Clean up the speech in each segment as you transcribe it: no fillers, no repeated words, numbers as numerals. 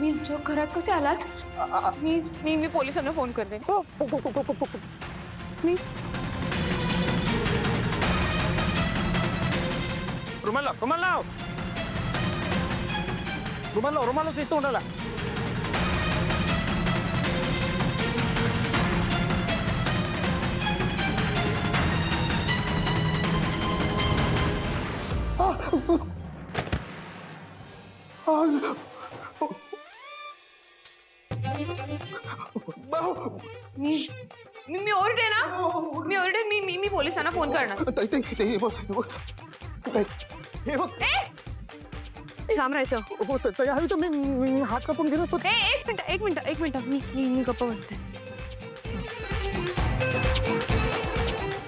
तुम्ही आमच्या घरात कसे आलात? मी पोलिसांना फोन करते. मी रुमाल लाव, रुमाल लाव, रुमाल लाव, रुमाल लाव तोंडाला. मी मी ओरडे ना, मी ओरडे. मी पोलिसांना फोन करणार. थांब राहायचं. मी हात कापून घेत होतो. एक मिनिट मी गप्प बसते.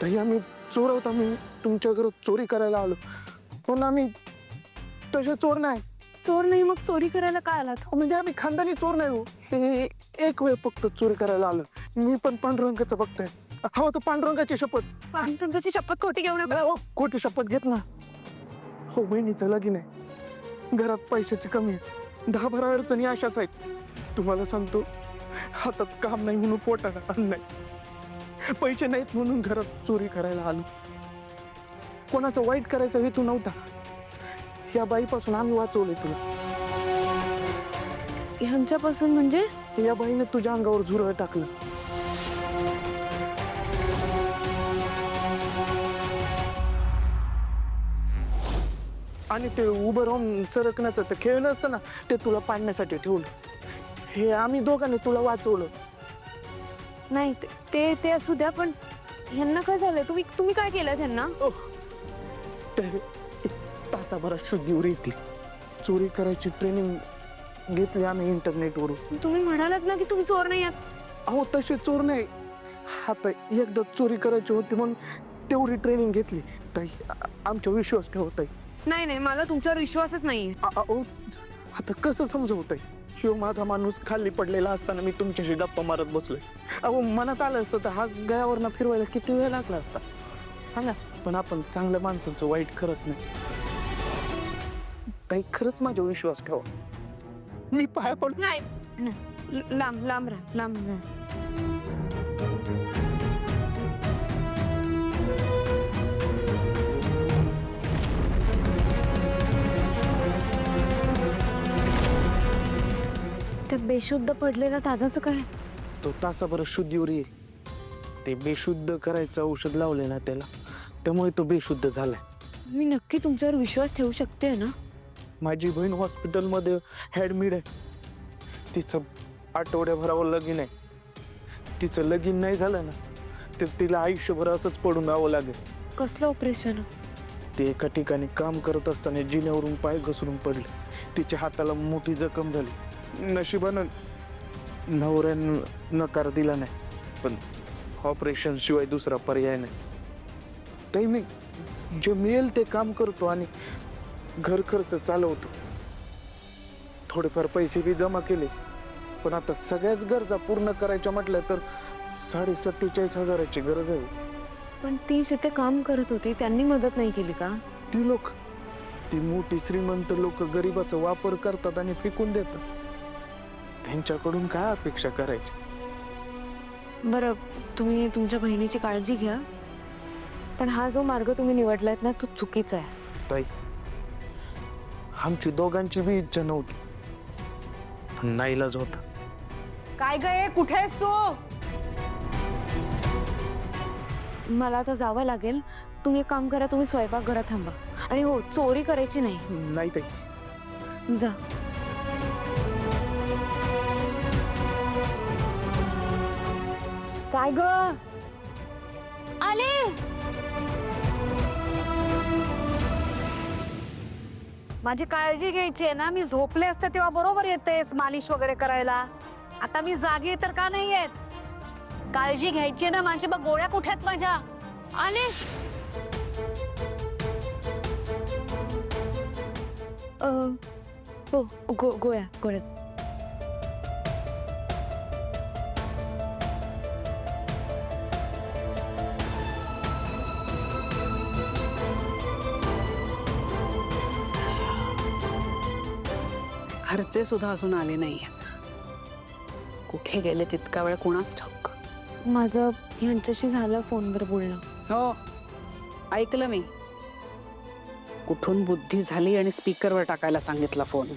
ताई आम्ही चोर होता. मी तुमच्या घरात चोरी करायला आलो, पण आम्ही तसे चोर नाही. चोर नाही मग चोरी करायला काय आलात? म्हणजे आम्ही खानदानी चोर नाही हो. ते एक वेळ फक्त चोरी करायला आलो. मी पण पांडुरंगाचं बघताय. हो तर पांडुरंगाची शपथ. पांडुरंगाची शपथ खोटी घेऊ नका. खोटी शपथ घेत ना. हो बहिणीचं लगीन आहे, घरात पैशाची कमी आहे, 10-12 अडचणी अशाच आहेत. तुम्हाला सांगतो, हातात काम नाही म्हणून पोटाला अन्न नाही, पैसे नाहीत म्हणून घरात चोरी करायला आलो. कोणाचं वाईट करायचा हेतू नव्हता. या बाईपासून आम्ही वाचवले तुला. ह्यांच्यापासून म्हणजे? या बाईने तुझ्या अंगावर झुरळ टाकलं. आणि ते उभं राहून सरकण्याचं ते खेळ नसतं ना, ते तुला पाडण्यासाठी ठेवलं. हे आम्ही दोघांनी तुला वाचवलं. नाही ते असू द्या, पण ह्यांना काय झालंय? तुम्ही काय केलं त्यांना? तासाभरात शुद्धीवर येतील. चोरी करायची ट्रेनिंग घेतली आम्ही इंटरनेटवरून. तुम्ही म्हणालात ना की तुम्ही चोर नाही आहात. अहो तसे चोर नाही. आता एकदा चोरी करायची होती म्हणून तेवढी ट्रेनिंग घेतली. ताई आमच्या विश्वास ठेवताय. नाही मला तुमच्यावर विश्वासच नाहीये. अहो आता कसं समजवताय? ह्यो माझा माणूस खाली पडलेला असताना मी तुमच्याशी गप्पा मारत बसलोय. अहो मनात आलं असतं तर हा गयावरनं फिरवायला किती वेळ लागला असता सांगा. पण आपण चांगल्या माणसांचं वाईट करत नाही. ताई खरंच माझ्यावर विश्वास ठेवा. मी पाया पडतो. नाही लांब राहा. त्या बेशुद्ध पडलेल्या दादाचं काय? तो तासाभरात शुद्धीवर येईल. ते बेशुद्ध करायचं औषध लावले ना त्याला, त्यामुळे तो बेशुद्ध झालाय. मी नक्की तुमच्यावर विश्वास ठेवू शकते ना? माझी बहीण हॉस्पिटलमध्ये ॲडमिट आहे. तिचं आठवड्याभरावर लगीन आहे. तिचं लगीन नाही झालं ना तर तिला आयुष्यभर असंच पडून राहावं लागेल. कसलं ऑपरेशन? ते एका ठिकाणी काम करत असताना जिन्यावरून पाय घसरून पडले. तिच्या हाताला मोठी जखम झाली. नशिबानं नवऱ्यानं नकार दिला नाही, पण ऑपरेशन शिवाय दुसरा पर्याय नाही. ताई मी जे मिळेल ते काम करतो आणि घर खर्च चालवतो. थोडेफार पैसे बी जमा केले, पण आता सगळ्याच गरजा पूर्ण करायच्या म्हटल्या तर 47,500 गरज आहे. पण ती जिथे काम करत होती त्यांनी मदत नाही केली का? ती मोठी श्रीमंत लोक गरिबाचा वापर करतात आणि फेकून देतात. त्यांच्याकडून काय अपेक्षा करायची? बरं, तुम्ही तुमच्या बहिणीची काळजी घ्या, पण हा जो मार्ग तुम्ही निवडलात ना तो चुकीचा आहे. ताई आमची दोघांची बी इच्छा नव्हती, पण नाईलाज होता. काय गं, कुठे आहेस तू? मला आता जावं लागेल. तुम्ही एक काम करा, तुम्ही स्वयंपाकघरात थांबा. आणि हो, चोरी करायची नाही. नाही ताई. जा. काय ग? आले. माझी काळजी घ्यायची आहे ना. मी झोपले असते तेव्हा बरोबर येतेस मालिश वगैरे करायला. आता मी जागी तर का नाही येत? काळजी घ्यायची आहे ना माझी. बघ गोळ्या कुठे आहेत माझ्या? आले. हो, गोळ्या. घरचे सुद्धा अजून आले नाहीयेत. कुठे गेले तितका वेळ कोणाच ठाऊक. माझं ह्यांच्याशी झालं फोनवर बोलणं. हो, ऐकलं मी. कुठून बुद्धी झाली आणि स्पीकरवर टाकायला सांगितला फोन.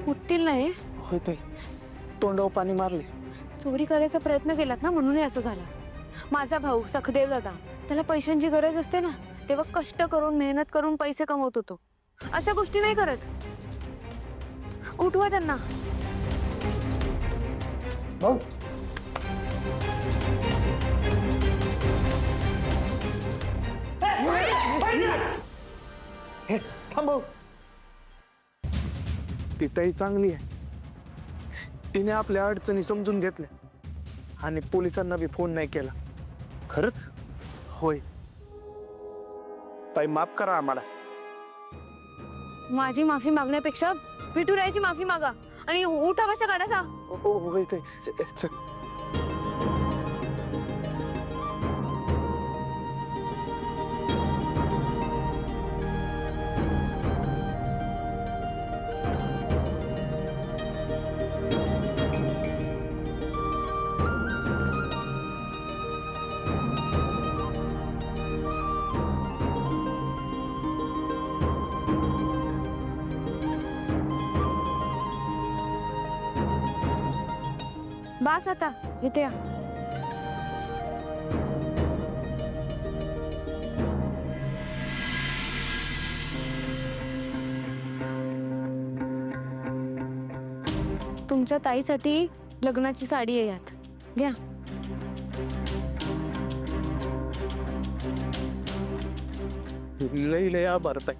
उठतील नाही. होय ताई, तोंडावर पाणी मारले. चोरी करायचा प्रयत्न केलात ना, म्हणून हे असं झालं. माझा भाऊ सखदेव दादा, त्याला पैशांची गरज असते ना, तेव्हा कष्ट करून मेहनत करून पैसे कमवत होतो. अशा गोष्टी नाही करत. उठवा त्यांना. भाऊ, हे थांब भाऊ. ती ताई चांगली आहे. तिने आपल्या अडचणी समजून घेतल्या आणि पोलिसांना बी फोन नाही केला. खरंच? होय. ताई माफ करा आम्हाला. माझी माफी मागण्यापेक्षा विठुरायाची माफी मागा आणि उठा भाषा काढायचा. होय ताई. चल. बास आता, इथे या. तुमच्या ताईसाठी लग्नाची साडी आहे यात, घ्या. लई लई आभार ताई.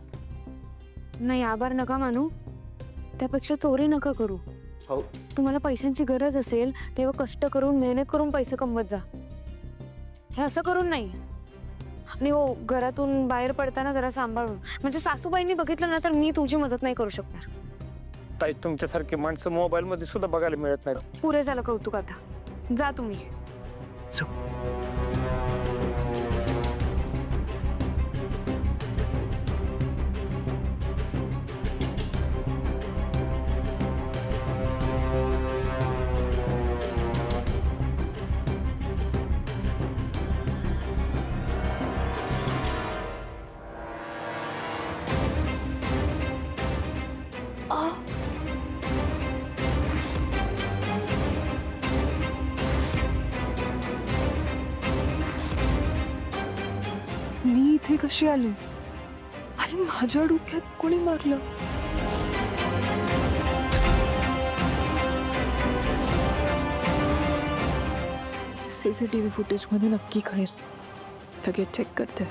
नाही, आभार नका मानू. त्यापेक्षा चोरी नका करू. हो. तुम्हाला पैशांची गरज असेल तेव्हा कष्ट करून मेहनत करून पैसे कमवत जा. हे असं करून नाही. आणि हो, घरातून बाहेर पडताना जरा सांभाळून. म्हणजे सासूबाईंनी बघितलं ना तर मी तुमची मदत नाही करू शकणार. ताई तुमच्यासारखी माणसं मोबाईल मध्ये सुद्धा बघायला मिळत नाही. पुरे झालं कौतुक, आता जा तुम्ही. मी इथे कशी आले आणि माझ्या डोक्यात कोणी मारलं? सीसीटीव्ही फुटेज मध्ये नक्की कळेल. लगेच चेक करते.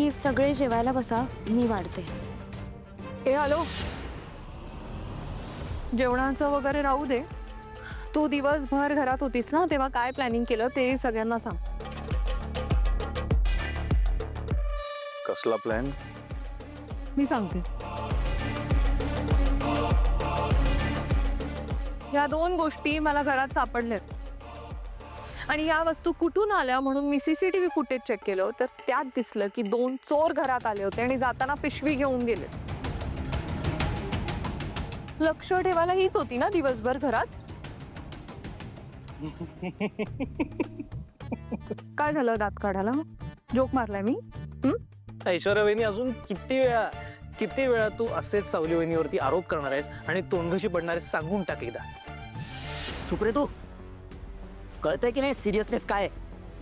तुम्ही सगळे जेवायला बसा, मी वाढते. ए हॅलो, जेवणाचं वगैरे राहू दे. तू दिवसभर घरात होतीस ना, तेव्हा काय प्लॅनिंग केलं ते सगळ्यांना सांग. कसला प्लॅन? मी सांगते. या 2 गोष्टी मला घरात सापडल्यात आणि या वस्तू कुठून आल्या म्हणून मी CCTV फुटेज चेक केलं, तर त्यात दिसलं की 2 चोर घरात आले होते आणि जाताना पिशवी घेऊन गेले. लक्ष ठेवायला हीच होती ना दिवसभर घरात. काय झालं दात काढायला? जोक मारलाय मी? ऐश्वर्या वहिनी, अजून किती वेळा तू असेच सावली वहिनीवरती आरोप करणार आहेस आणि तोंडघशी पडणार आहेस? सांगून टाक एकदा. चुप रे तू. कळतंय की नाही सिरियसनेस काय?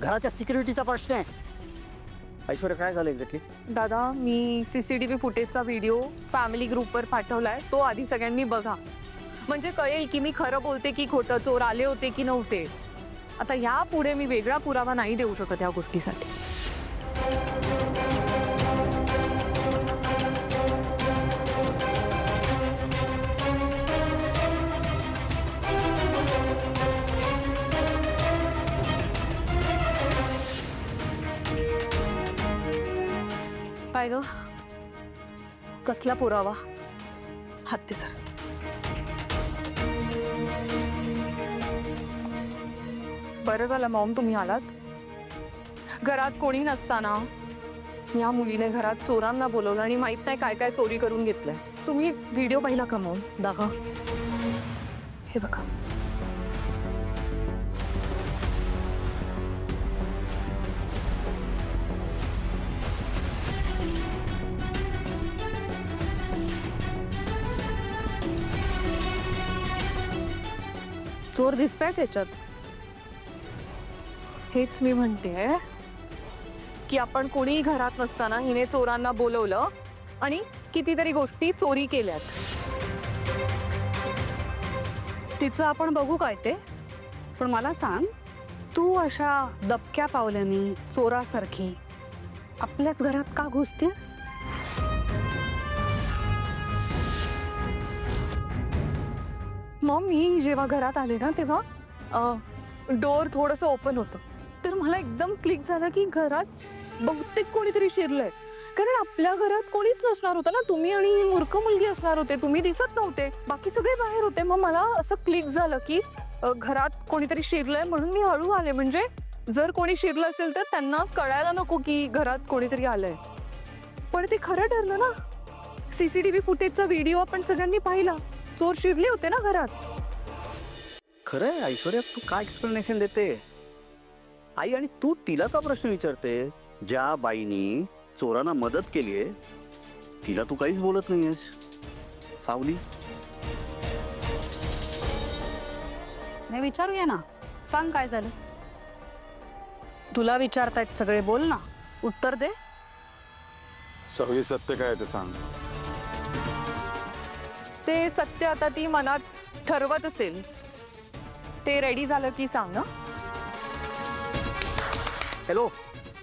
घराच्या सिक्युरिटीचा प्रश्न आहे. ऐश्वर्या काय झालं एक्झॅक्टली? दादा, मी CCTV फुटेजचा व्हिडिओ फॅमिली ग्रुपवर पाठवलाय. तो आधी सगळ्यांनी बघा, म्हणजे कळेल की मी खरं बोलते की खोटं, चोर आले होते की नव्हते. आता यापुढे मी वेगळा पुरावा नाही देऊ शकत या गोष्टीसाठी. काय ग? कसला पुरावा? हत्ती सर. बरं झालं मॉम तुम्ही आलात. घरात कोणी नसताना या मुलीने घरात चोरांना बोलवलं आणि माहित नाही काय काय चोरी करून घेतलंय. तुम्ही व्हिडिओ पाहिला का मॉम? दाखव. हे बघा. चोर दिसताय त्याच्यात. हेच मी म्हणते की आपण कोणीही घरात नसताना हिने चोरांना बोलवलं आणि कितीतरी गोष्टी चोरी केल्यात. तिचं आपण बघू काय ते. पण मला सांग, तू अशा दबक्या पावल्यानी चोरासारखी आपल्याच घरात का घुसतेस? मॉम, मी जेव्हा घरात आले ना तेव्हा डोअर थोडंसं ओपन होतं, तर मला एकदम क्लिक झालं की घरात बहुतेक कोणीतरी शिरलंय. कारण आपल्या घरात कोणीच नसणार होतं ना, तुम्ही आणि ही मूर्ख मुलगी असणार होते. तुम्ही दिसत नव्हते, बाकी सगळे बाहेर होते. मग मला असं क्लिक झालं की घरात कोणीतरी शिरलंय, म्हणून मी हळू आले. म्हणजे जर कोणी शिरलं असेल तर त्यांना कळायला नको की घरात कोणीतरी आलंय. पण ते खरं ठरलं ना. CCTV फुटेजचा व्हिडिओ आपण सगळ्यांनी पाहिला. चोर शिरले होते ना घरात. खरंय ऐश्वर्या, तू काय एक्सप्लेनेशन देते? आई, आणि तू तिला का प्रश्न विचारते? ज्या बाईनी चोरांना मदत केलीये तिला तू काहीच बोलत नाहीयेस. सावली, नाही विचारूया ना. सांग काय झालं. तुला विचारतायत सगळे, बोल ना, उत्तर दे. सगळी सत्य काय ते सांग. ते सत्य आता ती मनात ठरवत असेल. ते रेडी झालं की सांग ना. हॅलो,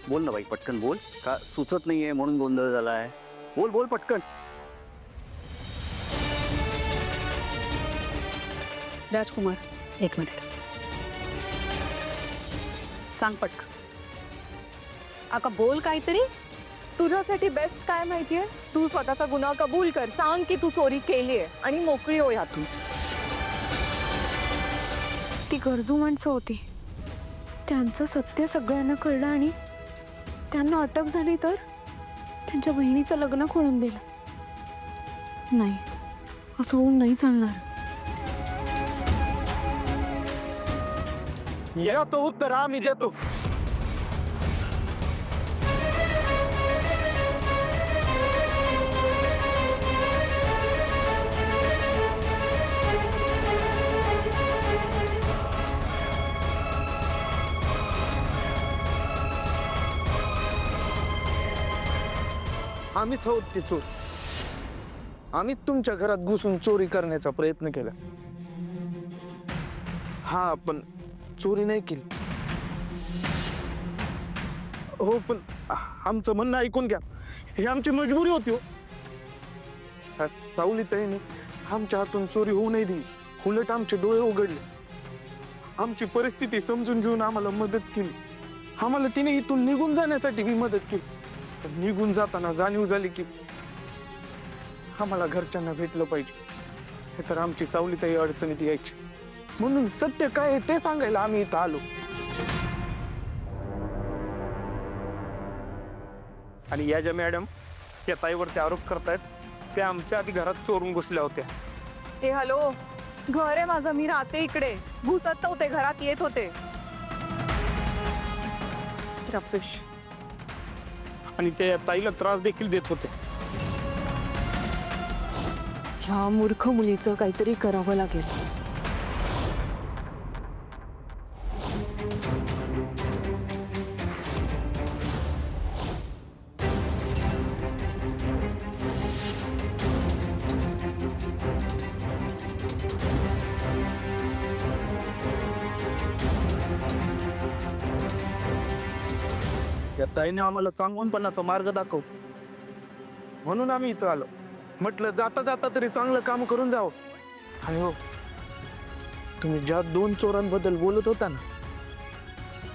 बोल ना बाई, पटकन बोल. का सुचत नाहीये म्हणून गोंधळ झालाय? बोल बोल पटकन. राजकुमार, 1 मिनिट. सांग पटकन. आता बोल काहीतरी. तुझ्यासाठी बेस्ट काय माहितीये? तू स्वतःचा गुन्हा कबूल कर. सांग की तू चोरी केलीये आणि मोकळी हो यातून. ती गरजू माणसं होती. त्यांचं सत्य सगळ्यांना कळलं आणि त्यांना अटक झाली तर त्यांच्या बहिणीचं लग्न खोळून दिलं. नाही, असं होऊन नाही चालणार. याचं उत्तर आम्ही देतो. आम्हीच आहोत ते चोर. आम्ही तुमच्या घरात घुसून चोरी करण्याचा प्रयत्न केला. हा, पण चोरी नाही केली. हो, पण आमचं म्हणणं ऐकून घ्या, ही आमची मजबुरी होती हो. सावलीताईने आमच्या हातून चोरी होऊ नाही दिली, उलट आमचे डोळे उघडले, आमची परिस्थिती समजून घेऊन आम्हाला मदत केली. आम्हाला तिने इथून निघून जाण्यासाठी मी मदत केली. पण निघून जाताना जाणीव झाली की आम्हाला घरच्यांना भेटलं पाहिजे, हे तर आमची सावलीताई अडचणीत यायची. म्हणून सत्य काय आहे ते सांगायला आम्ही इथं आलो. आणि या ज्या मॅडम या ताईवरती आरोप करतायत त्या आमच्या आधी घरात चोरून घुसल्या होत्या. ए हॅलो, घर आहे माझं, मी राहते इकडे. घुसत नव्हते, घरात येत होते. रपेश, आणि त्या या ताईला त्रास देखील देत होते. ह्या मूर्ख मुलीचं काहीतरी करावं लागेल. या ताईने आम्हाला चांगवणपणाचा मार्ग दाखव, म्हणून आम्ही इथं आलो. म्हटलं जाता जाता तरी चांगलं काम करून जावं. आणि हो, तुम्ही ज्या 2 चोरांबद्दल बोलत होता ना,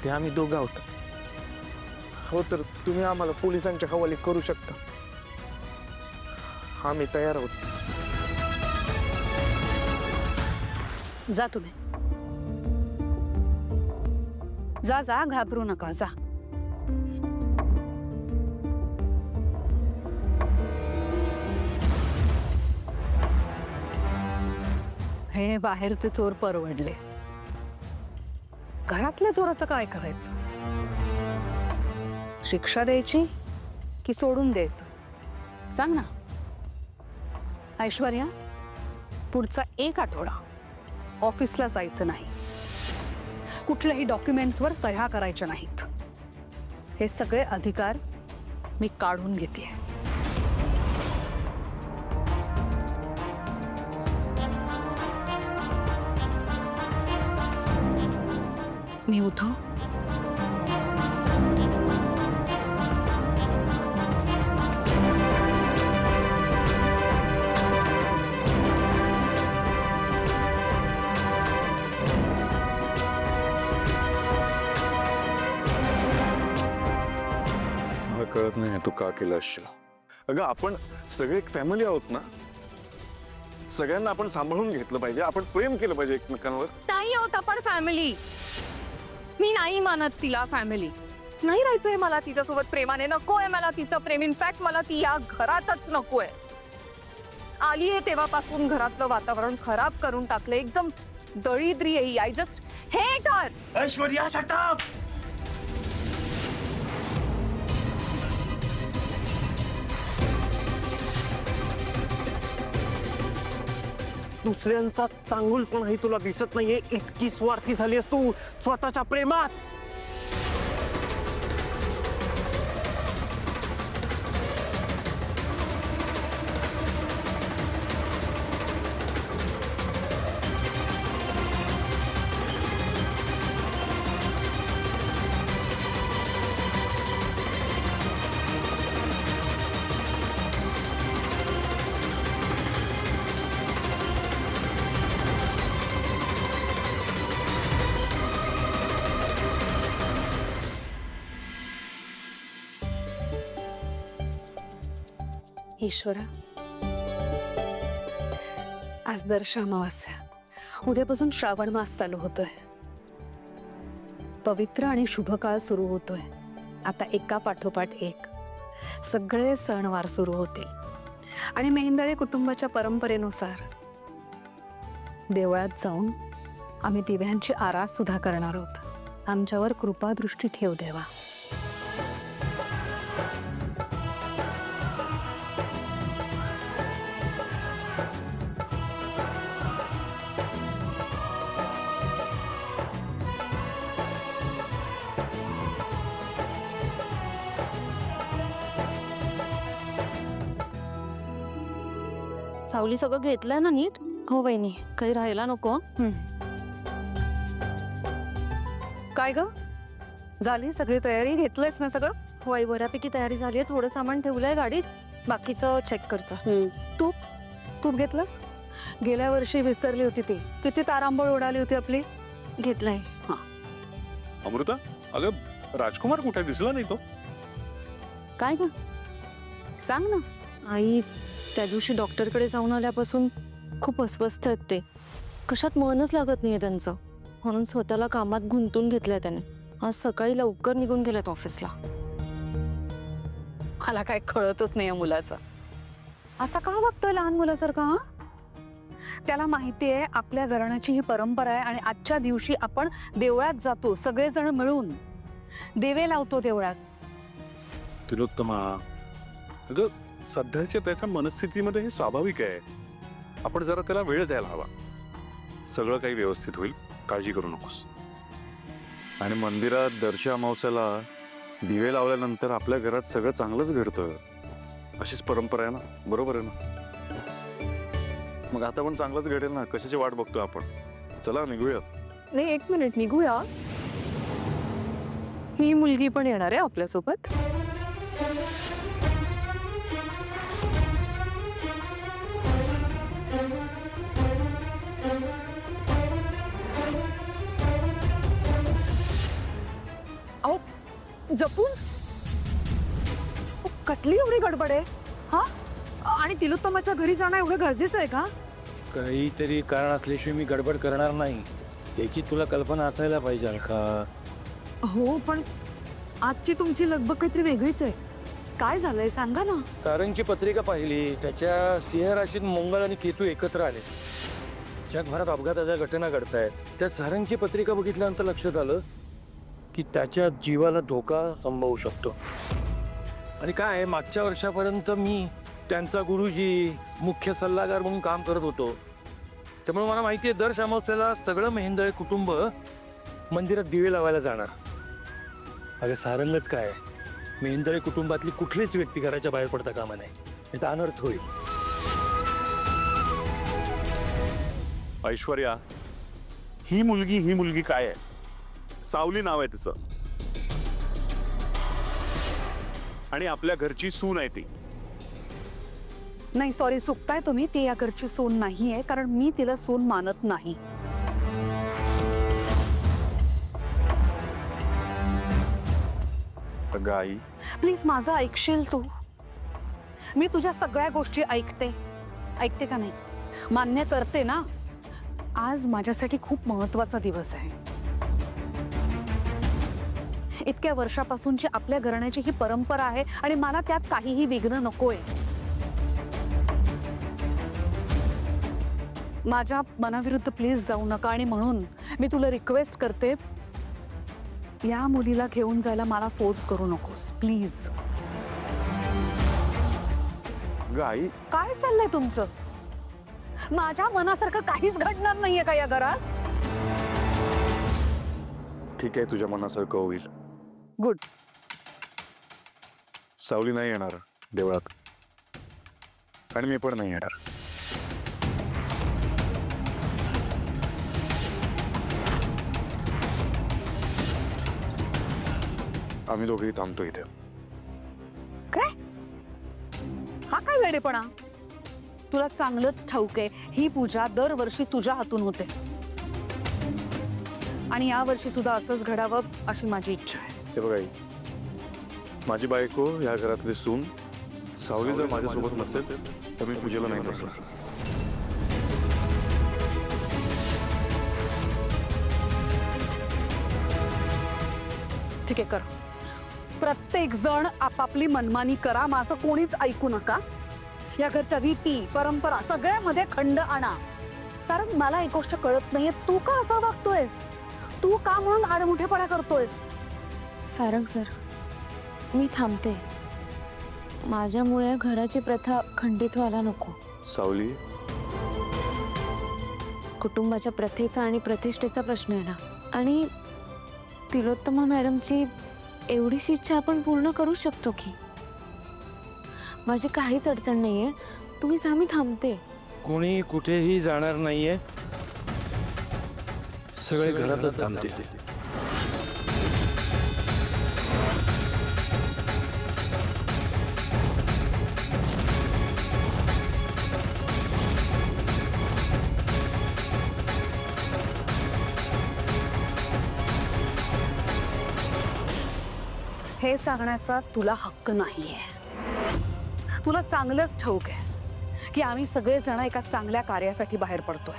ते आम्ही दोघं आहोत. हो, तर तुम्ही आम्हाला पोलिसांच्या हवाले करू शकता, आम्ही तयार आहोत. जा तुम्ही, जा जा, घाबरू नका, जा. हे बाहेरचे चोर परवडले, घरातल्या चोराचं काय करायचं? शिक्षा द्यायची की सोडून द्यायचं? सांग ना. ऐश्वर्या, पुढचा 1 आठवडा ऑफिसला जायचं नाही, कुठल्याही डॉक्युमेंट्सवर सह्या करायच्या नाहीत. हे सगळे अधिकार मी काढून घेते. मी उठू? मला कळत नाही तू का केलं असशील. अगं आपण सगळे एक फॅमिली आहोत ना, सगळ्यांना आपण सांभाळून घेतलं पाहिजे, आपण प्रेम केलं पाहिजे एकमेकांवर. नाही होत आपण फॅमिली. मी नाही मानत तिला फॅमिली. नाही राहायचंय मला तिच्यासोबत प्रेमाने. नकोय मला तिचं प्रेम. इनफॅक्ट मला ती या घरातच नकोय. आली आहे तेव्हापासून घरातलं वातावरण खराब करून टाकलं. एकदम दळिद्री आहे. I just hate her. Aishwarya, shut up. दुसऱ्यांचा चांगुलपणाही तुला दिसत नाहीये. इतकी स्वार्थी झालीस तू स्वतःच्या प्रेमात. ईश्वरा, आज दर्श अमावास्या, उद्यापासून श्रावण मास चालू होतोय. पवित्र आणि शुभ काळ सुरू होतोय. आता एका पाठोपाठ एक सगळे सणवार सुरू होतील. आणि मेहेंदळे कुटुंबाच्या परंपरेनुसार देवळात जाऊन आम्ही दिव्यांची आरास सुद्धा करणार आहोत. आमच्यावर कृपादृष्टी ठेव देवा. सावली सगळं घेतलंय ना नीट? हो वहिनी, काही राहायला नको. काय ग, झाली सगळी तयारी? घेतलंयस ना सगळं? हो आई, बऱ्यापैकी तयारी झाली आहे. थोडं सामान ठेवलंय गाडीत, बाकीचं चेक करतो. तूप घेतलंस? गेल्या वर्षी विसरली होती ती. किती तारांबळ उडाली होती आपली. घेतलंय. अमृता, अगं राजकुमार कुठे दिसला नाही तो? काय ग, सांग ना. आई, त्या दिवशी डॉक्टरकडे जाऊन आल्यापासून खूप अस्वस्थ आहेत ते. कशात मनच लागत नाहीये त्यांचं, म्हणून स्वतःला कामात गुंतून घेतलंय त्याने. आज सकाळी लवकर निघून गेलेत ऑफिसला. मला काय कळतच नाही या मुलाचं. असं का वागतोय लहान मुलासारखं? हा, त्याला माहिती आहे आपल्या घराण्याची ही परंपरा आहे आणि आजच्या दिवशी आपण देवळात जातो, सगळेजण मिळून देवे लावतो देवळात. तिलोत्तमा, अगं सध्याच्या त्याच्या मनस्थितीमध्ये हे स्वाभाविक आहे. आपण जरा त्याला वेळ द्यायला हवा. सगळं काही व्यवस्थित होईल, काळजी करू नकोस. आणि मंदिरात दर्श अमावस्याला दिवे लावल्यानंतर आपल्या घरात सगळं चांगलंच घडतं. अशीच परंपरा आहे ना, बरोबर आहे ना? मग आता पण चांगलंच घडेल ना. कशाची वाट बघतो आपण? चला निघूयात. नाही, 1 मिनिट, निघूया. ही मुलगी पण येणार आहे आपल्यासोबत. अहो, जपून. कसली एवढी गडबड आहे? हा, आणि तिलोत्तमाच्या घरी जाणं एवढं गरजेचं आहे का? काहीतरी कारण असल्याशिवाय मी गडबड करणार नाही. याची तुला कल्पना असायला पाहिजे अलका. हो, पण आजची तुमची लगबग काहीतरी वेगळीच आहे. काय झालंय सांगा ना. सारंगची पत्रिका पाहिली. त्याच्या सिंह राशीत मंगळ आणि केतू एकत्र आले. जगभरात अपघाताच्या घटना घडतायत. त्या सारंगची पत्रिका बघितल्यानंतर लक्षात आलं की त्याच्या जीवाला धोका संभवू शकतो. आणि काय, मागच्या वर्षापर्यंत मी त्यांचा गुरुजी, मुख्य सल्लागार म्हणून काम करत होतो. त्यामुळे मला माहिती आहे, दर अमावस्येला सगळं मेहेंदळे कुटुंब मंदिरात दिवे लावायला जाणार. अगं सारंगच काय, मेहेंदळे कुटुंबातली कुठलीच व्यक्ती घराच्या बाहेर पडता कामा नये, नाही तर अनर्थ होईल. ऐश्वर्या, ही मुलगी काय आहे? सावली नाव आहे तिचं. आणि आपल्या घरची सून आहे ती. नाही, सॉरी, चुकताय तुम्ही. ती या घरची सून नाही आहे, कारण मी तिला सून मानत नाही. अगं आई, प्लीज माझं ऐकशील तू? मी तुझ्या सगळ्या गोष्टी ऐकते का नाही? मान्य करते ना. आज माझ्यासाठी खूप महत्वाचा दिवस आहे. इतक्या वर्षापासूनची आपल्या घराण्याची ही परंपरा आहे आणि मला त्यात काहीही विघ्न नकोय. माझ्या मनाविरुद्ध प्लीज जाऊ नका. आणि म्हणून मी तुला रिक्वेस्ट करते, या मुलीला घेऊन जायला मला फोर्स करू नकोस प्लीज. अगं आई, काय चाललंय तुमचं? माझ्या मनासारखं काहीच घडणार नाहीये का या घरात? ठीक आहे, तुझ्या मनासारखं होईल. गुड. सावली नाही येणार देवळात, आणि मी पण नाही येणार. आम्ही दोघेही थांबतो इथे. काय? हा काय वेडेपणा? तुला चांगलंच ठाऊक आहे, ही पूजा दरवर्षी तुझ्या हातून होते आणि या वर्षी सुद्धा असंच घडावं अशी माझी इच्छा आहे. हे बघा आई, माझी बायको, या घरातली सून सावली जर माझ्यासोबत नसेल तर मी पूजेला नाही बसणार. ठीक आहे, कर. प्रत्येक जण आपापली मनमानी करा, माझं कोणीच ऐकू नका. या घरच्या रीती परंपरा सगळ्यामध्ये खंड आणा. सारंग, मला एक गोष्ट कळत नाहीये, तू का असं वागतोयस? तू का म्हणून आडमुठेपणा करतोयस? सारंग सर, मी थांबते. माझ्यामुळे घराची प्रथा खंडित व्हायला नको. सावली, कुटुंबाच्या प्रथेचा आणि प्रतिष्ठेचा प्रश्न आहे ना. आणि तिलोत्तमा मॅडमची एवढीशी इच्छा आपण पूर्ण करू शकतो की. माझी काहीच अडचण नाहीये, तुम्ही जा, मी थांबते. कोणी कुठेही जाणार नाहीये. सगळे घरातच थांबतील. हे सांगण्याचा तुला हक्क नाहीये. तुला चांगलंच ठाऊक आहे की आम्ही सगळेजण एका चांगल्या कार्यासाठी बाहेर पडतोय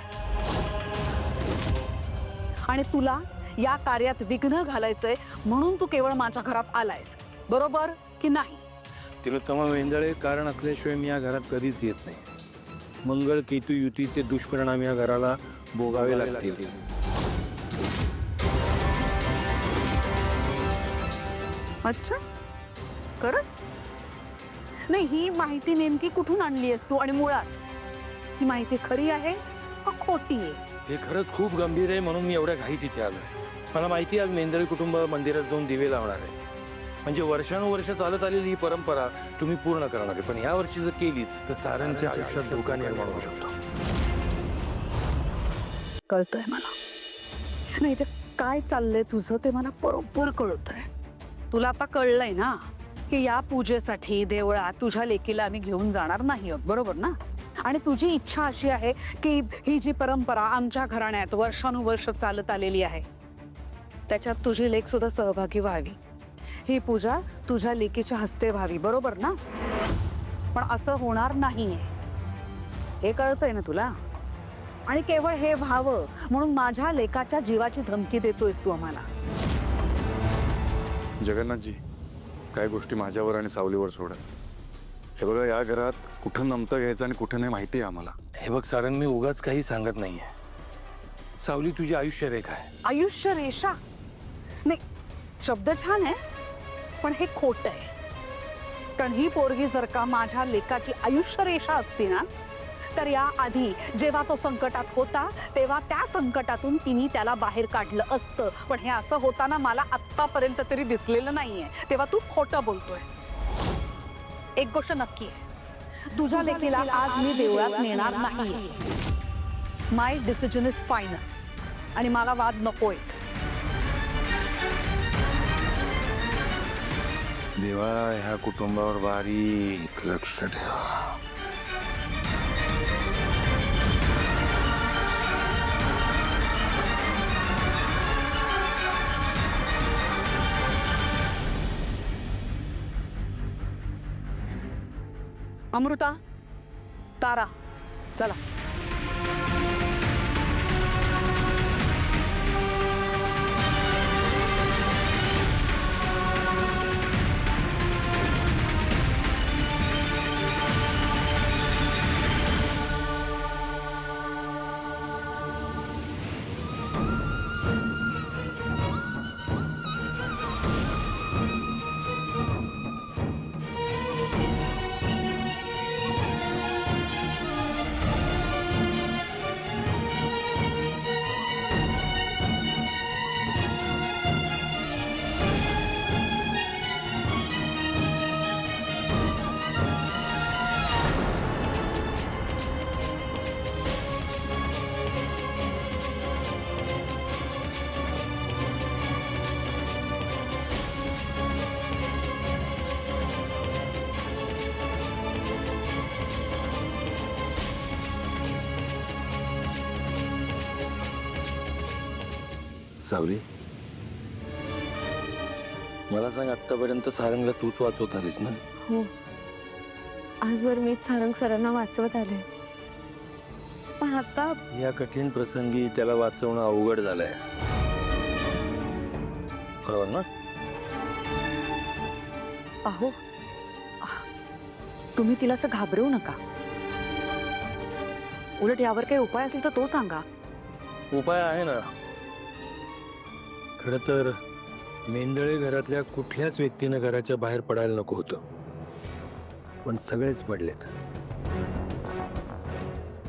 आणि तुला या कार्यात विघ्न घालायचंय म्हणून तू केवळ माझ्या घरात आलायस, बरोबर की नाही? तिलोत्तमा वेंदळे कारण असल्याशिवाय मी या घरात कधीच येत नाही. मंगळ केतू युतीचे दुष्परिणाम या घराला भोगावे लागतील. अच्छा, खरंच? नाही, ही माहिती नेमकी कुठून आणली आहेस तू? आणि मुळात ही माहिती खरी आहे का खोटी आहे? हे खरंच खूप गंभीर आहे म्हणून मी एवढ्या घाईत इथे आलोय. मला माहिती आहे आज मेंदळे कुटुंब मंदिरात जाऊन दिवे लावणार आहे. म्हणजे वर्षानुवर्ष चालत आलेली ही परंपरा तुम्ही पूर्ण करणार आहे. पण ह्या वर्षी जर केली तर सारांच्या आयुष्यात धोका निर्माण होऊ शकतो. कळतंय मला. नाही, ते काय चाललंय तुझं ते मला बरोबर कळतंय. तुला आता कळलंय ना की या पूजेसाठी देवळात तुझ्या लेकीला आम्ही घेऊन जाणार नाही आहोत, बरोबर ना? आणि तुझी इच्छा अशी आहे की ही जी परंपरा आमच्या घराण्यात वर्षानुवर्ष चालत आलेली आहे त्याच्यात तुझी लेक सुद्धा सहभागी व्हावी. ही पूजा तुझ्या लेकीच्या हस्ते व्हावी, बरोबर ना? पण असं होणार नाहीये, हे कळतंय ना तुला? आणि केवळ हे व्हावं म्हणून माझ्या लेकाच्या जीवाची धमकी देतोयस तू आम्हाला. जगन्नाथजी, काय गोष्टी माझ्यावर आणि सावलीवर सोडा. हे बघा, या घरात कुठं नमतं घ्यायचं आणि कुठं नाही माहिती आहे आम्हाला. हे बघ सारंग, मी उगाच काही सांगत नाहीये. सावली तुझी आयुष्य रेखा आहे. आयुष्य रेषा? नाही, शब्द छान आहे पण हे खोटं आहे. कारण ही पोरगी जर का माझ्या लेकाची आयुष्य रेषा असती ना तर या आधी जेव्हा तो संकटात होता तेव्हा त्या संकटातून तिने त्याला बाहेर काढलं असतं. पण हे असं होताना मला आत्तापर्यंत तरी दिसलेलं नाहीये. तेव्हा तू खोटं बोलतोयस. एक गोष्ट नक्की आहे, तुझ्या लेकीला आज मी देवळात नेणार नाही. माय डिसिजन इज फायनल आणि मला वाद नकोय. देवा, ह्या कुटुंबावर बारीक लक्ष ठेवा. अमृता, तारा, चला. सावली, मला सांग, आतापर्यंत सारंगला तूच वाचवत आलीस ना? हो, आजवर मीच सारंग सरांना वाचवत आले. पण आता या कठीण प्रसंगी त्याला वाचवणं अवघड झालंय, बरोबर ना? अहो, तुम्ही तिला असं घाबरवू नका. उलट यावर काही उपाय असेल तर तो सांगा. उपाय आहे ना. खरं तर मेंदळे घरातल्या कुठल्याच व्यक्तीनं घराच्या बाहेर पडायला नको होतं, पण सगळेच पडलेत.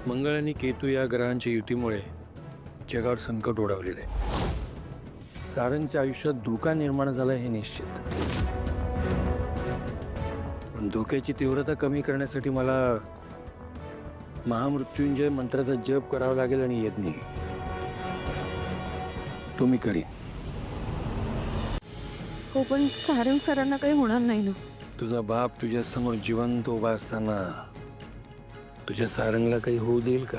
मंगळ आणि केतू या ग्रहांच्या युतीमुळे जगावर संकट ओढवलेलं आहे. सारंगच्या आयुष्यात धोका निर्माण झाला हे निश्चित. पण धोक्याची तीव्रता कमी करण्यासाठी मला महामृत्युंजय मंत्राचा जप करावा लागेल आणि येत नाही. तुम्ही करी. हो, पण सारंग सरांना काही होणार नाही ना? तुझा बाप तुझ्या समोर जिवंत उभा असताना तुझ्या सारंगला काही होऊ देईल का?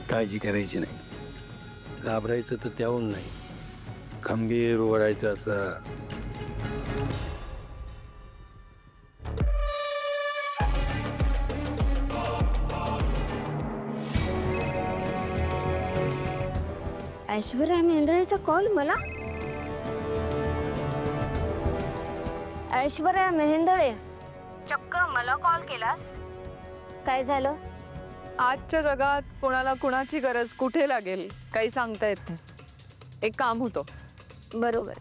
काळजी करायची नाही. घाबरायचं तर त्याहून नाही, खंबीर ओढायचं असं. ऐश्वर्या मेंदळेचा कॉल मला. ऐश्वर्या मेहेंदळे, चक्क मला कॉल केलास? काय झालं? आजच्या जगात कोणाला कुणाची गरज कुठे लागेल काही सांगता येत नाही. एक काम होतं. बरोबर.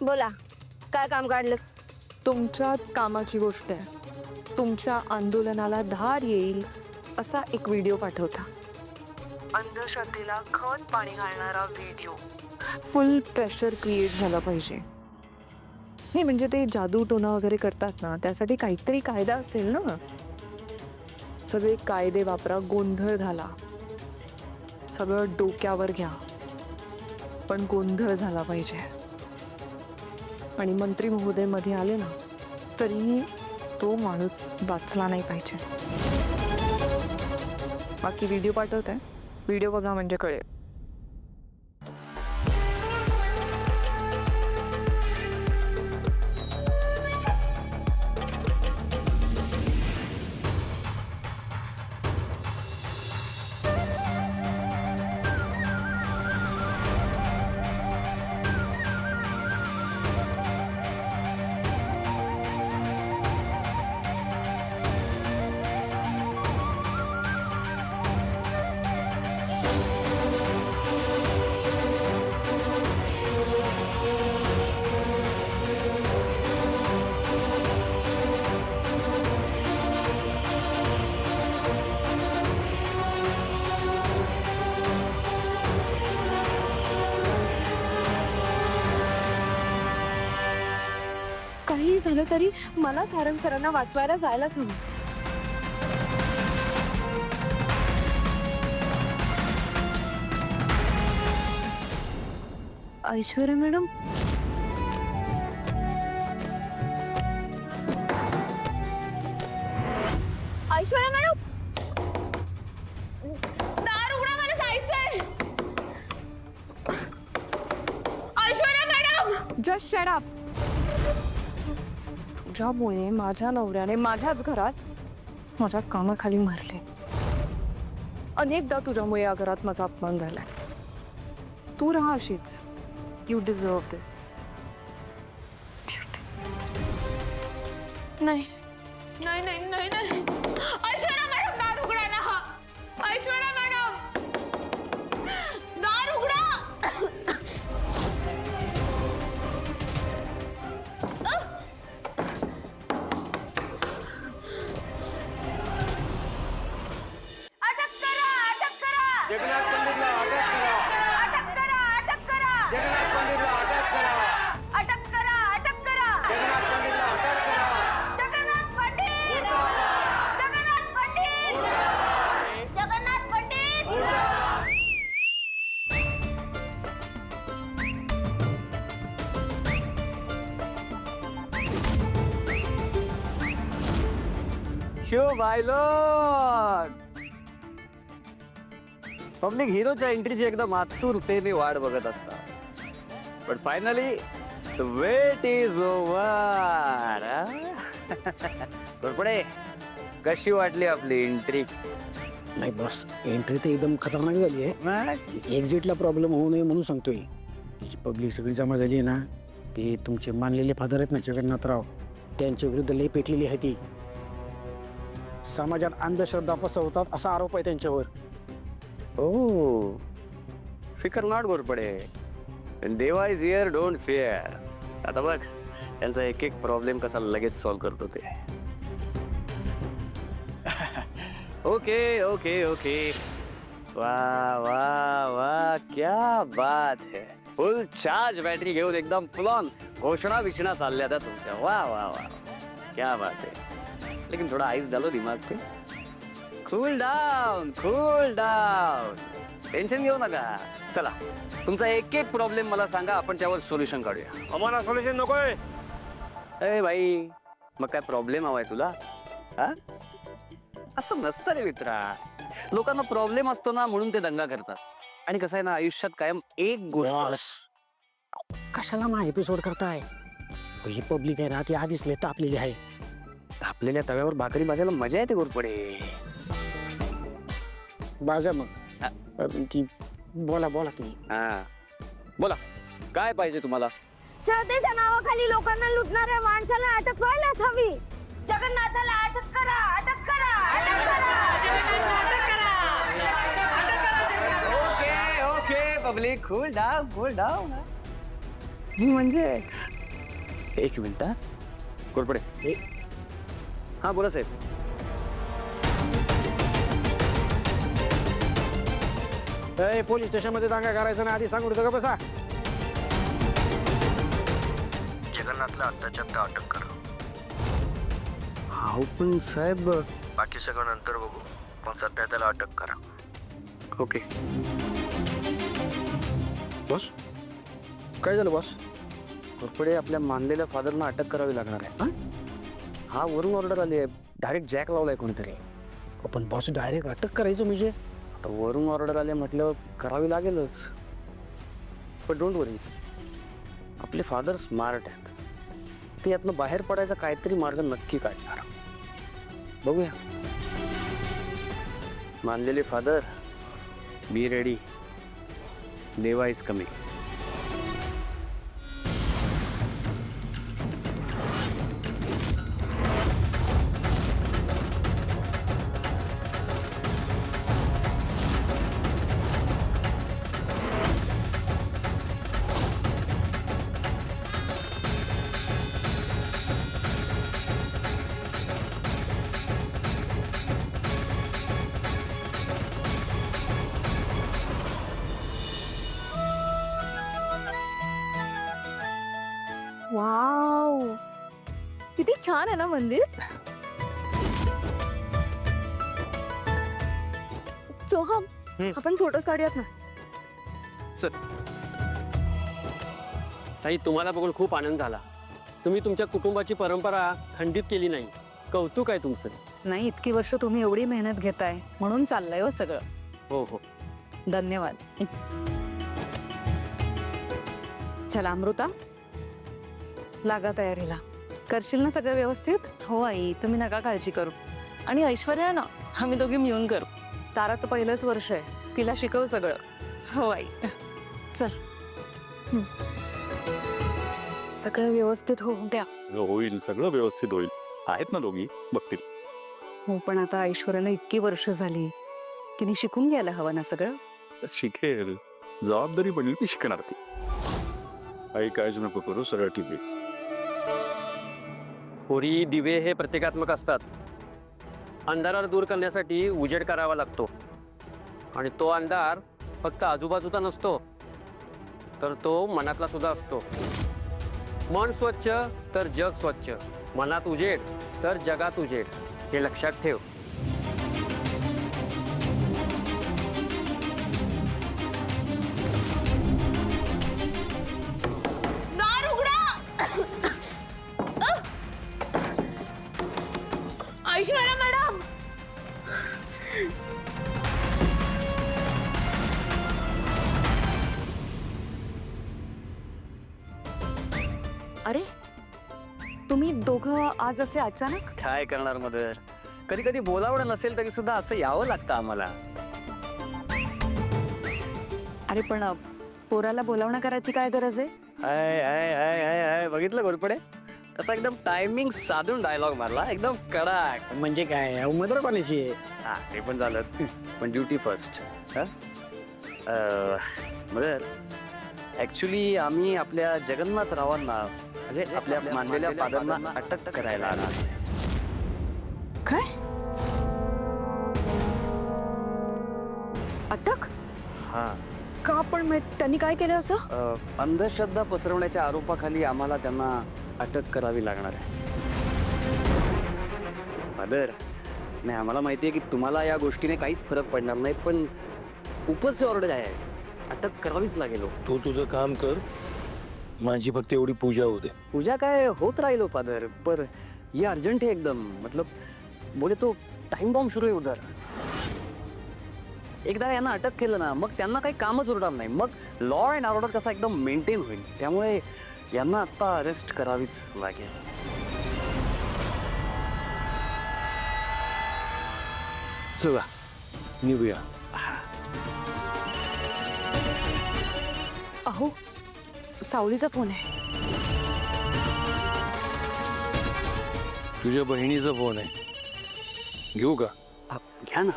बोला, काय काम काढलं? तुमच्याच कामाची गोष्ट आहे. तुमच्या आंदोलनाला धार येईल असा एक व्हिडिओ पाठवता. अंधश्रद्धेला खत पाणी घालणारा व्हिडिओ. फुल प्रेशर क्रिएट झालं पाहिजे. हे म्हणजे ते जादू टोना वगैरे करतात ना, त्यासाठी काहीतरी कायदा असेल ना. सगळे कायदे वापरा, गोंधळ घाला, सगळं डोक्यावर घ्या, पण गोंधळ झाला पाहिजे. आणि मंत्री महोदय मध्ये आले ना, तरीही तो माणूस वाचला नाही पाहिजे. बाकी व्हिडिओ पाठवत आहे, व्हिडिओ बघा म्हणजे कळेल. काही झालं तरी मला सारंग सरांना वाचवायला जायलाच हवं. ऐश्वर्या मॅडम, ऐश्वर्या मॅडम, दार उघडा, मला जायचंय. Aishwarya madam, just shut up. तुझ्यामुळे माझ्या नवऱ्याने माझ्याच घरात माझ्या कामाखाली मारले. अनेकदा तुझ्यामुळे या घरात माझा अपमान झालाय. तू राहा अशीच. यू डिझर्व दिस. नाही नाही नाही नाही नाही. ऐश्वर्या मॅडम, दार उघडायला. हा ऐश्वर्या मॅडम, दार उघडा. अटक करा, अटक करा. जगन्नाथ पंडितला अटक करा. अटक करा, अटक करा. जगन्नाथ पंडितला अटक करा. अटक करा, अटक करा. जगन्नाथ पंडितला अटक करा. जगन्नाथ पंडित, जगन्नाथ पंडित, जगन्नाथ पंडित. शो बायलोन पब्लिक हिरोच्या एंट्रीची एकदम आतुरतेने वाट बघत असतात. पण finally the wait is over. पुढे कशी वाटली आपली एंट्री? नाही बस, एंट्री तर एकदम खतरनाक झाली आहे. एक्झिटला प्रॉब्लेम होऊ नये म्हणून सांगतोय. तिची पब्लिक सगळी जमा झाली आहे ना, ते तुमचे मानलेले फादर आहेत ना जगन्नाथराव, त्यांच्या विरुद्ध लई पेटलेली आहे ती. समाजात अंधश्रद्धा पसरवतात असा आरोप आहे त्यांच्यावर. ओ फिकर नॉट घोरपडे. देवा इज हिअर, डोंट फिअर. आता बघ त्यांचा एक एक प्रॉब्लेम कसा लगेच सॉल्व्ह करतो ते. Okay okay okay. वा वा वा, क्या बात है. फुल चार्ज बॅटरी घेऊन एकदम फुल ऑन घोषणा विषणा चालल्या त्या तुमच्या. वा वा वा, क्या बात है. लेकिन थोड़ा आइस डालो दिमाग पे. Cool down, cool down. Tension घेऊ नका. चला तुमचा एक एक प्रॉब्लेम मला सांगा, आपण त्यावर सोल्युशन काढूया. आम्हाला सोल्युशन नकोय. ए भाई, मग काय प्रॉब्लेम हवाय तुला? हा, असं नसतं रे मित्रा. लोकांना प्रॉब्लेम असतो ना म्हणून ते दंगा करतात. आणि कसं आहे ना, आयुष्यात कायम एक गोष्ट. कशाला मग एपिसोड करताय ही पब्लिक आहे ना ती आधीच लय तापलेली आहे. तापलेल्या तव्यावर भाकरी भाजायला मजा येते घोरपडे. बाजा मग ती बोला तुम्ही. हा बोला काय पाहिजे तुम्हाला? श्रद्धेच्या नावाखाली लोकांना लुटणाऱ्या माणसाला अटक व्हायलाच हवी. जगन्नाथाला अटक करा, अटक करा, अटक करा. Okay public cool down. म्हणजे एक मिनिट घोरपडे. हा बोला साहेब. पोलीस स्टेशनमध्ये दांगा करायचा ना आधी सांगू का बसा. जगन्नाथला आत्ताच्या आत्ता अटक करा. हा पण साहेब बाकी सगळं नंतर बघू पण सध्या त्याला अटक करा. Okay boss. काय झालं बॉस? घोरपडे आपल्या मानलेल्या फादरला अटक करावी लागणार आहे. हा वरून ऑर्डर आली आहे. डायरेक्ट जॅक लावलाय कोणीतरी. पण बॉस डायरेक्ट अटक करायचं म्हणजे आता वरून ऑर्डर आले म्हटल्यावर करावी लागेलच. पण डोंट वरी आपले फादर स्मार्ट आहेत. ते यातनं बाहेर पडायचा काहीतरी मार्ग नक्की काढणार. बघूया. मानलेले फादर बी रेडी. देवा इज कमिंग. वाव, किती छान आहे ना मंदिर. सोहम, आपण फोटोज काढूयात ना. ताई तुम्हाला बघून खूप आनंद झाला. तुम्ही तुमच्या कुटुंबाची परंपरा खंडित केली नाही. कौतुक आहे तुमचं. नाही, इतकी वर्ष तुम्ही एवढी मेहनत घेताय म्हणून चाललंय हो सगळं. हो हो. धन्यवाद. चला अमृता, लागा तयारीला. करशील ना सगळं व्यवस्थित? हो आई, तुम्ही नका काळजी करू. आणि ऐश्वर्या ना, आम्ही दोघी मिळून करू. ताराचं पहिलंच वर्ष आहे, तिला शिकव सगळं. हो आई, चल. सगळं व्यवस्थित होऊ द्या. होईल सगळं व्यवस्थित होईल. आहेत ना दोघी बघतील. हो पण आता ऐश्वर्याला इतकी वर्ष झाली, तिने शिकून घ्यायला हवं ना सगळं. शिकेल. जबाबदारी बनली ती शिकणार ती. काही काळजी नको करू. सरळ ठीक आहे. होरी दिवे हे प्रतिकात्मक असतात. अंधाराला दूर करण्यासाठी उजेड करावा लागतो. आणि तो अंधार फक्त आजूबाजूचा नसतो, तर तो मनातला सुद्धा असतो. मन स्वच्छ तर जग स्वच्छ. मनात उजेड तर जगात उजेड. हे लक्षात ठेव. दार उघडा. ऐश्वर्या मॅडम. अरे, तुम्ही दोघं आज असे अचानक? काय करणार मदर. कधी कधी बोलावणं नसेल तरी सुद्धा असं यावं लागतं आम्हाला. अरे पण पोराला बोलावणं करायची काय गरज आहे? आय बघितलं घोरपडे. तसा एकदम टायमिंग साधून डायलॉग मारला. एकदम कडक. म्हणजे काय मदर कोणाची आहे? हा ते पण झालंच. पण ड्युटी फर्स्ट. मदर ऍक्च्युली आम्ही आपल्या जगन्नाथ रावांना म्हणजे आपल्या मानलेल्या फादरना अटक करायला आला. काय? अटक? हा. का पण त्यांनी काय केलं असं? अंधश्रद्धा पसरवण्याच्या आरोपाखाली आम्हाला त्यांना अटक करावी लागणार आहे. फादर, नाही आम्हाला माहिती आहे की तुम्हाला या गोष्टीने काहीच फरक पडणार नाही, पण उपच ऑर्डर आहे. अटक करावीच लागेल. तू तुझं काम कर. माझी फक्त एवढी पूजा होऊ दे. पूजा काय होत राहिलो फादर, पर ये अर्जंट है एकदम. मतलब बोले तो टाइम बॉम्ब शुरू है उधर. एकदा यांना अटक केलं ना मग त्यांना काही कामच उरणार नाही. मग लॉ अँड ऑर्डर कसा एकदम मेंटेन होईल. त्यामुळे यांना आता अरेस्ट करावीच लागेल. चला निघूया. अहो सावलीचा फोन आहे. तुझ्या बहिणीचा फोन आहे, घेऊ का? घ्या ना.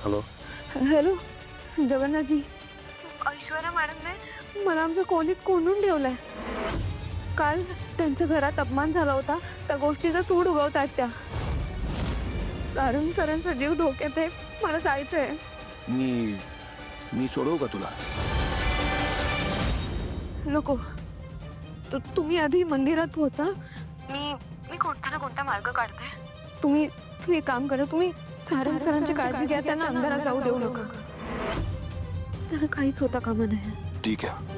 हॅलो. हॅलो जगन्नाथजी, ऐश्वर्या मॅडमने मला आमच्या खोलीत कोंडून ठेवलंय. काल त्यांच्या घरात अपमान झाला होता, त्या गोष्टीचा सूड उगवतात त्या. सारंग सरांचा जीव धोक्यात आहे, मला जायचंय. मी सोडवू का तुला? नको, तुम्ही आधी मंदिरात पोहोचा. मी कोणता ना कोणता मार्ग काढते. तुम्ही एक काम करा, तुम्ही सारंग सरांची काळजी घ्या, त्यांना अंधारात जाऊ देऊ नका. त्यांना काहीच होता कामा नये. ठीक आहे.